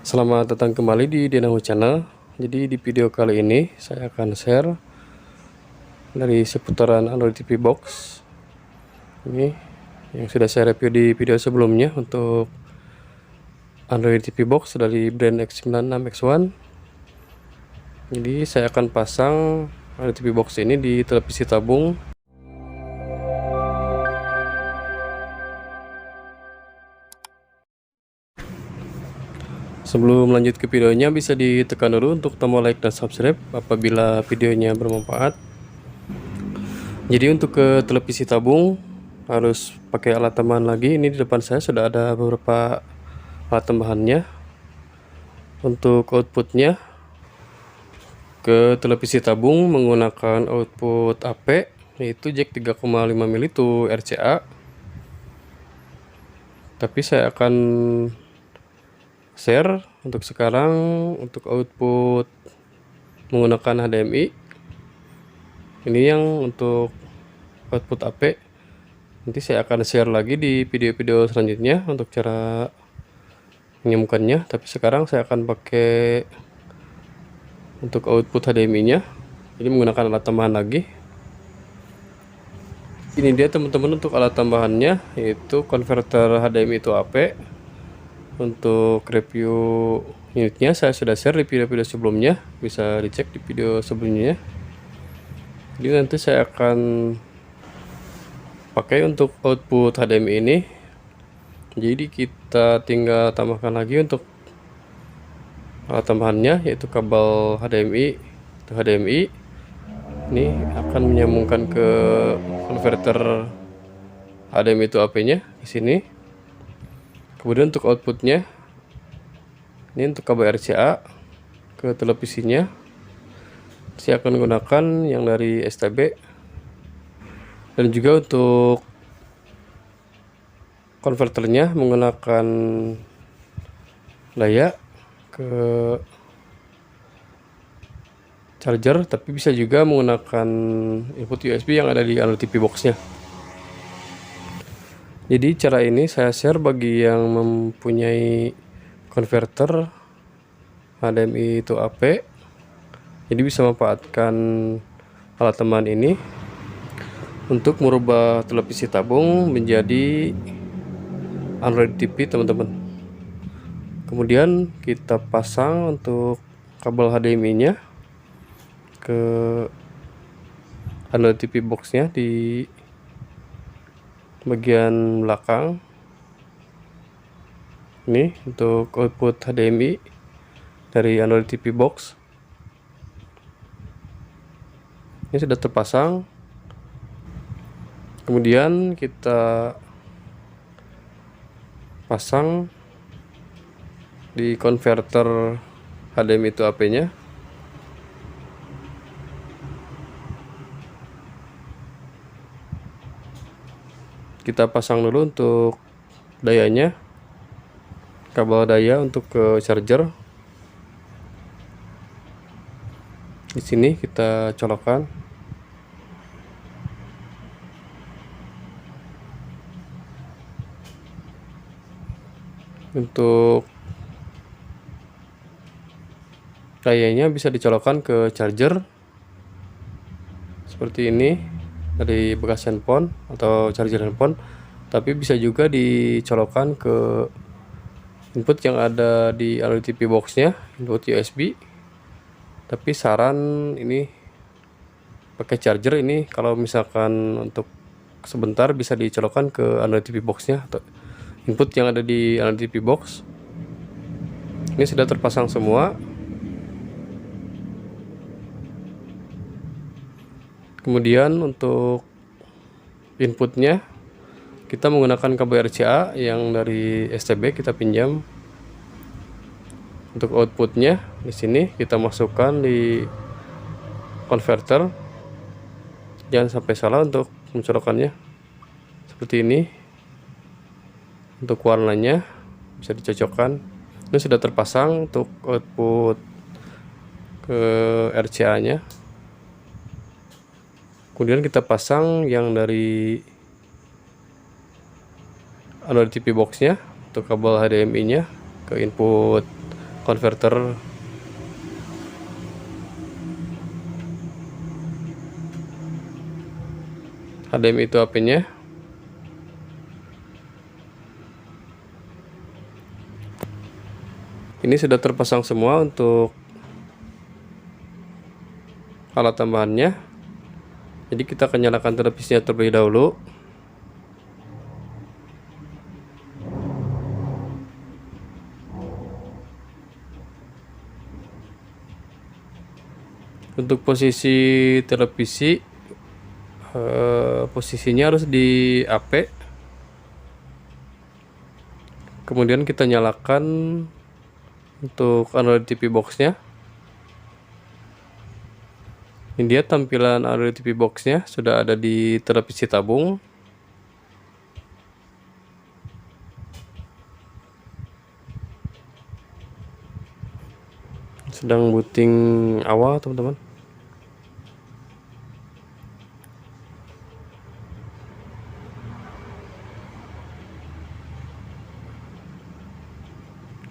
Selamat datang kembali di Denahu Channel. Jadi di video kali ini saya akan share dari seputaran Android TV Box. Ini yang sudah saya review di video sebelumnya untuk Android TV Box dari brand X96X1. Jadi saya akan pasang Android TV Box ini di televisi tabung. Sebelum lanjut ke videonya, bisa ditekan dulu untuk tombol like dan subscribe apabila videonya bermanfaat. Jadi untuk ke televisi tabung harus pakai alat tambahan lagi. Ini di depan saya sudah ada beberapa alat tambahannya. Untuk outputnya ke televisi tabung menggunakan output AP, yaitu jack 3,5 mm itu RCA. Tapi saya akan share untuk sekarang untuk output menggunakan HDMI. Ini yang untuk output AP. Nanti saya akan share lagi di video-video selanjutnya untuk cara menyambungkannya. Tapi sekarang saya akan pakai untuk output HDMI-nya. Jadi menggunakan alat tambahan lagi. Ini dia teman-teman untuk alat tambahannya, yaitu konverter HDMI to AP. Untuk review unitnya saya sudah share di video-video sebelumnya, bisa dicek di video sebelumnya. Jadi nanti saya akan pakai untuk output HDMI ini. Jadi kita tinggal tambahkan lagi untuk alat tambahannya, yaitu kabel HDMI. Untuk HDMI ini akan menyambungkan ke konverter HDMI itu AP-nya di sini. Kemudian untuk outputnya, ini untuk kabel RCA ke televisinya. Saya akan menggunakan yang dari STB. Dan juga untuk konverternya menggunakan daya ke charger, tapi bisa juga menggunakan input USB yang ada di Android TV Box-nya. Jadi cara ini saya share bagi yang mempunyai konverter HDMI to AP. Jadi bisa memanfaatkan alat tambahan ini untuk merubah televisi tabung menjadi Android TV, teman-teman. Kemudian kita pasang untuk kabel HDMI-nya ke Android TV Box-nya di bagian belakang. Ini untuk output HDMI dari Android TV Box. Ini sudah terpasang. Kemudian kita pasang di konverter HDMI to AP-nya. Kita pasang dulu untuk dayanya, kabel daya untuk ke charger. Di sini kita colokkan. Untuk dayanya bisa dicolokkan ke charger seperti ini dari bekas handphone atau charger handphone, tapi bisa juga dicolokkan ke input yang ada di Android TV Box-nya, input USB. Tapi saran ini pakai charger ini, kalau misalkan untuk sebentar bisa dicolokkan ke Android TV Box-nya atau input yang ada di Android TV Box. Ini sudah terpasang semua. Kemudian untuk inputnya kita menggunakan kabel RCA yang dari STB kita pinjam. Untuk outputnya di sini kita masukkan di konverter. Jangan sampai salah untuk mencolokannya. Seperti ini. Untuk warnanya bisa dicocokkan. Ini sudah terpasang untuk output ke RCA-nya. Kemudian kita pasang yang dari Android TV Box-nya untuk kabel HDMI-nya ke input konverter. HDMI itu HP-nya. Ini sudah terpasang semua untuk alat tambahannya. Jadi kita akan nyalakan televisinya terlebih dahulu. Untuk posisi televisi, posisinya harus di AP. Kemudian kita nyalakan untuk Android TV box-nya. Ini dia tampilan Android TV box-nya, sudah ada di televisi tabung. Sedang booting awal, teman-teman.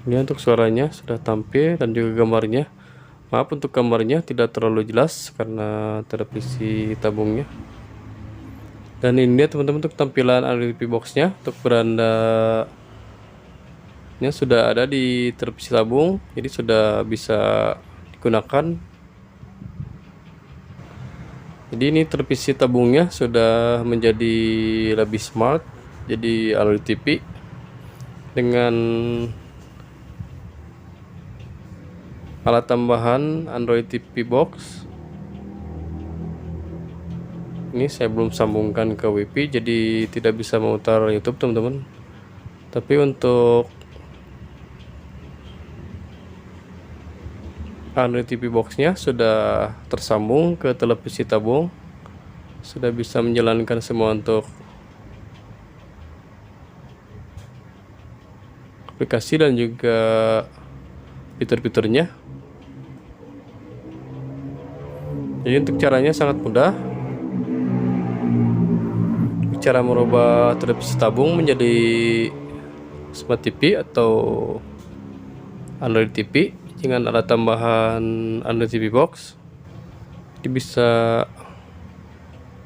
Ini untuk suaranya sudah tampil dan juga gambarnya. Maaf untuk gambarnya tidak terlalu jelas karena televisi tabungnya. Dan ini dia teman-teman untuk tampilan Android TV box-nya. Untuk berandanya sudah ada di televisi tabung, jadi sudah bisa digunakan. Jadi ini televisi tabungnya sudah menjadi lebih smart, jadi Android TV dengan alat tambahan Android TV box. Ini saya belum sambungkan ke WiFi, jadi tidak bisa memutar YouTube, teman-teman. Tapi untuk Android TV box-nya sudah tersambung ke televisi tabung, sudah bisa menjalankan semua untuk aplikasi dan juga fitur-fiturnya. Jadi untuk caranya sangat mudah. Cara merubah televisi tabung menjadi Smart TV atau Android TV dengan alat tambahan Android TV box. Jadi bisa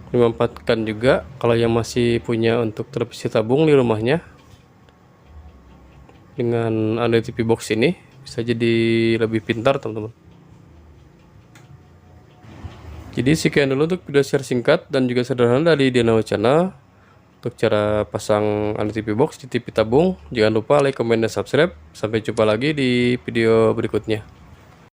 dimanfaatkan juga kalau yang masih punya untuk televisi tabung di rumahnya. Dengan Android TV box ini bisa jadi lebih pintar, teman-teman. Jadi sekian dulu untuk video share singkat dan juga sederhana dari Diana Wacana untuk cara pasang Android TV box di TV tabung. Jangan lupa like, comment, dan subscribe. Sampai jumpa lagi di video berikutnya.